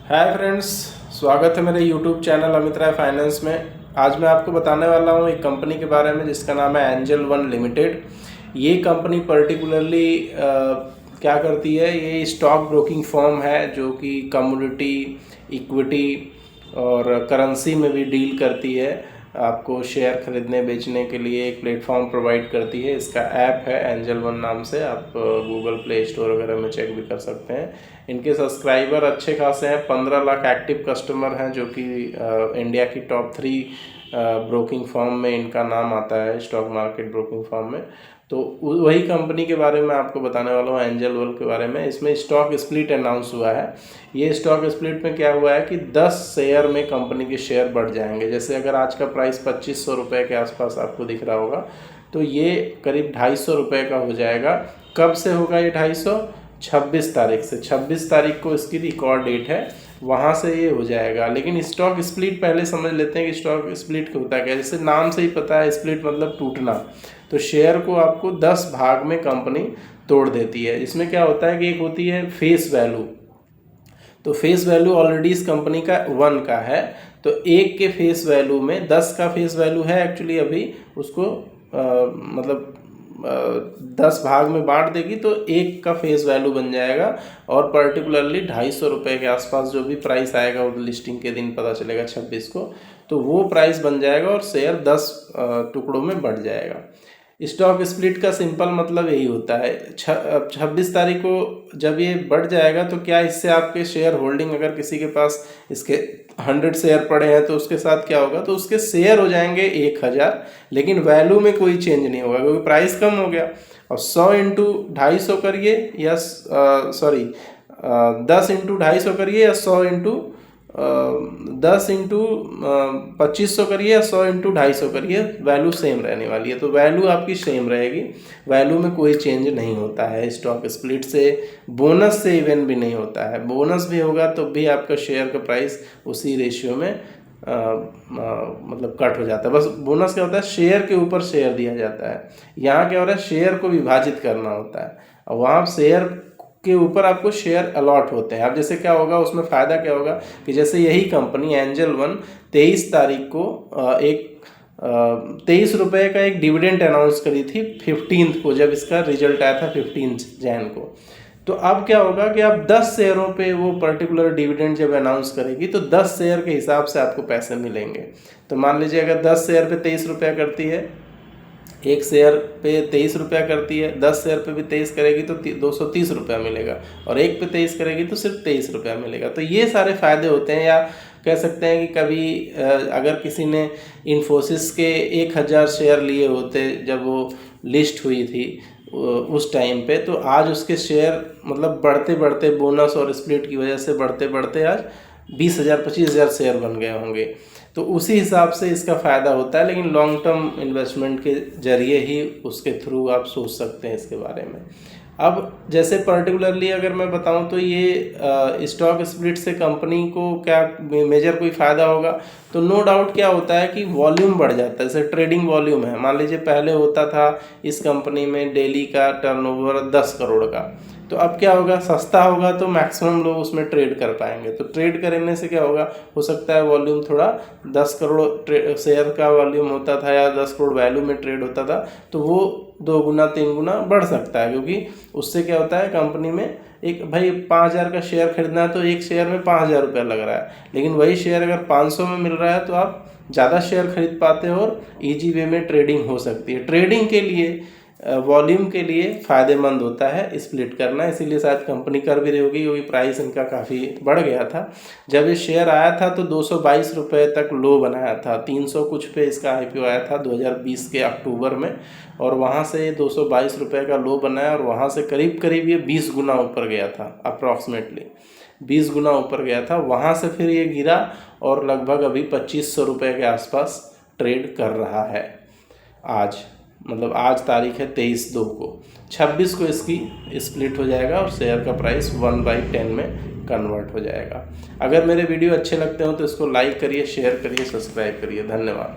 Hi friends, स्वागत है मेरे YouTube channel Amit Rai finance में। आज मैं आपको बताने वाला हूँ एक कंपनी के बारे में जिसका नाम है एंजल वन लिमिटेड। ये कंपनी पर्टिकुलरली क्या करती है, ये स्टॉक ब्रोकिंग फर्म है जो कि कमोडिटी, इक्विटी और करेंसी में भी डील करती है। आपको शेयर खरीदने बेचने के लिए एक प्लेटफॉर्म प्रोवाइड करती है। इसका ऐप है एंजल वन नाम से, आप गूगल प्ले स्टोर वगैरह में चेक भी कर सकते हैं। इनके सब्सक्राइबर अच्छे खासे हैं, 15 लाख एक्टिव कस्टमर हैं, जो कि इंडिया की टॉप 3 ब्रोकिंग फर्म में इनका नाम आता है, स्टॉक मार्केट ब्रोकिंग फर्म में। तो वही कंपनी के बारे में आपको बताने वाला हूँ, एंजल वन के बारे में। इसमें स्टॉक स्प्लिट अनाउंस हुआ है। ये स्टॉक स्प्लिट में क्या हुआ है कि 10 शेयर में कंपनी के शेयर बढ़ जाएंगे। जैसे अगर आज का प्राइस 2500 रुपये के आसपास आपको दिख रहा होगा, तो ये करीब 250 रुपये का हो जाएगा। कब से होगा ये 250? 26 तारीख से। 26 तारीख को इसकी रिकॉर्ड डेट है, वहाँ से ये हो जाएगा। लेकिन स्टॉक स्प्लिट पहले समझ लेते हैं कि स्टॉक स्प्लिट होता क्या है। जैसे नाम से ही पता है, स्प्लिट मतलब टूटना। तो शेयर को आपको 10 भाग में कंपनी तोड़ देती है। इसमें क्या होता है कि एक होती है फेस वैल्यू। तो फेस वैल्यू ऑलरेडी इस कंपनी का 1 का है, तो 1 के फेस वैल्यू में 10 का फेस वैल्यू है एक्चुअली अभी, उसको मतलब 10 भाग में बांट देगी तो 1 का फेस वैल्यू बन जाएगा। और पर्टिकुलरली 250 रुपये के आसपास जो भी प्राइस आएगा, वो लिस्टिंग के दिन पता चलेगा 26 को, तो वो प्राइस बन जाएगा और शेयर 10 टुकड़ों में बढ़ जाएगा। स्टॉक स्प्लिट का सिंपल मतलब यही होता है। 26 तारीख को जब ये बढ़ जाएगा तो क्या इससे आपके शेयर होल्डिंग, अगर किसी के पास इसके 100 शेयर पड़े हैं तो उसके साथ क्या होगा, तो उसके शेयर हो जाएंगे 1000, लेकिन वैल्यू में कोई चेंज नहीं होगा क्योंकि प्राइस कम हो गया। और 100 इंटू 250 करिए या 10 इंटू 250 करिए या 100 इंटू 10 इंटू 2500 करिए या 100 इंटू 250 करिए, वैल्यू सेम रहने वाली है। तो वैल्यू आपकी सेम रहेगी, वैल्यू में कोई चेंज नहीं होता है। स्टॉक स्प्लिट से, बोनस से इवन भी नहीं होता है। बोनस भी होगा तो भी आपका शेयर का प्राइस उसी रेशियो में मतलब कट हो जाता है। बस बोनस क्या होता है, शेयर के ऊपर शेयर दिया जाता है। यहाँ क्या हो रहा है, शेयर को विभाजित करना होता है और वहाँ शेयर के ऊपर आपको शेयर अलॉट होते हैं। अब जैसे क्या होगा, उसमें फ़ायदा क्या होगा कि जैसे यही कंपनी एंजल वन 23 तारीख को 23 रुपये का एक डिविडेंड अनाउंस करी थी 15 को, जब इसका रिजल्ट आया था 15 जैन को। तो अब क्या होगा कि आप 10 शेयरों पे वो पर्टिकुलर डिविडेंड जब अनाउंस करेगी तो 10 शेयर के हिसाब से आपको पैसे मिलेंगे। तो मान लीजिए अगर 10 शेयर पे 23 रुपया करती है, एक शेयर पे 23 रुपया करती है, 10 शेयर पे भी 23 करेगी तो 230 रुपया मिलेगा, और एक पे 23 करेगी तो सिर्फ 23 रुपया मिलेगा। तो ये सारे फ़ायदे होते हैं। या कह सकते हैं कि कभी अगर किसी ने इन्फोसिस के 1000 शेयर लिए होते जब वो लिस्ट हुई थी उस टाइम पे, तो आज उसके शेयर मतलब बढ़ते बढ़ते बोनस और स्प्लिट की वजह से बढ़ते बढ़ते आज 20,000 25,000 शेयर बन गए होंगे। तो उसी हिसाब से इसका फ़ायदा होता है, लेकिन लॉन्ग टर्म इन्वेस्टमेंट के जरिए ही उसके थ्रू आप सोच सकते हैं इसके बारे में। अब जैसे पर्टिकुलरली अगर मैं बताऊं तो ये स्टॉक स्प्लिट से कंपनी को क्या मेजर कोई फ़ायदा होगा, तो नो डाउट क्या होता है कि वॉल्यूम बढ़ जाता है। जैसे ट्रेडिंग वॉल्यूम है, मान लीजिए पहले होता था इस कंपनी में डेली का टर्नओवर 10 करोड़ का, तो अब क्या होगा, सस्ता होगा तो मैक्सिमम लोग उसमें ट्रेड कर पाएंगे। तो ट्रेड करने से क्या होगा, हो सकता है वॉल्यूम थोड़ा 10 करोड़ शेयर का वॉल्यूम होता था या 10 करोड़ वैल्यू में ट्रेड होता था, तो वो 2 गुना 3 गुना बढ़ सकता है। क्योंकि उससे क्या होता है, कंपनी में एक भाई 5000 का शेयर खरीदना है तो एक शेयर में 5000 रुपया लग रहा है, लेकिन वही शेयर अगर 500 में मिल रहा है तो आप ज़्यादा शेयर खरीद पाते हो और ईजी वे में ट्रेडिंग हो सकती है। ट्रेडिंग के लिए, वॉल्यूम के लिए फ़ायदेमंद होता है स्प्लिट करना, इसीलिए शायद कंपनी कर भी रही होगी क्योंकि प्राइस इनका काफ़ी बढ़ गया था। जब ये शेयर आया था तो 222 रुपये तक लो बनाया था, 300 कुछ पे इसका IPO आया था 2020 के अक्टूबर में, और वहाँ से 222 रुपये का लो बनाया और वहाँ से करीब करीब ये 20 गुना ऊपर गया था, अप्रॉक्सीमेटली 20 गुना ऊपर गया था। वहाँ से फिर ये गिरा और लगभग अभी 2500 रुपये के आसपास ट्रेड कर रहा है आज। मतलब आज तारीख है 23/2 को, 26 को इसकी स्प्लिट हो जाएगा और शेयर का प्राइस 1/10 में कन्वर्ट हो जाएगा। अगर मेरे वीडियो अच्छे लगते हो तो इसको लाइक करिए, शेयर करिए, सब्सक्राइब करिए। धन्यवाद।